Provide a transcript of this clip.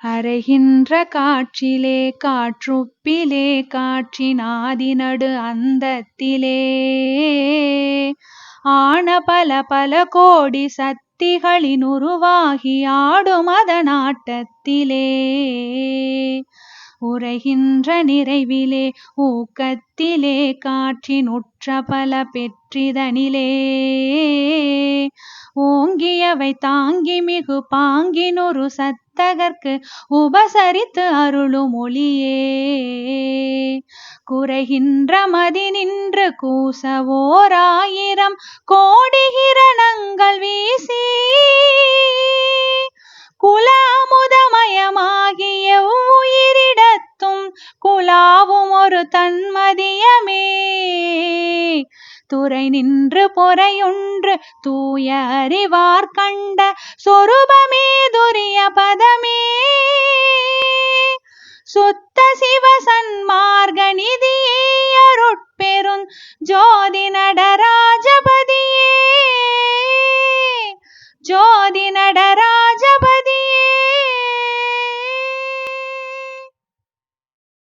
அறைகின்ற காற்றிலே காற்றுப்பிலே காற்றின் ஆதிநடு அந்தத்திலே ஆன பல பல கோடி சக்திகளின் உருவாகி ஆடும் அதனாட்டத்திலே உறைகின்ற நிறைவிலே ஊக்கத்திலே காற்றின் உற்ற பல பெற்றிதனிலே ஓங்கியவை தாங்கி மிகு பாங்கினொரு சத்தகர்க்கு உபசரித்து அருளும் ஒளியே குறைகின்ற மதி நின்று கூச ஓராயிரம் கோடி கிரணங்கள் வீசி குல அமுதமயமாகிய உயிரிடத்தும் குலாவும் ஒரு தன்மதியமே துறை நின்று பொறையொன்று தூய அறிவார் கண்ட சொரூபமே துரிய பதமே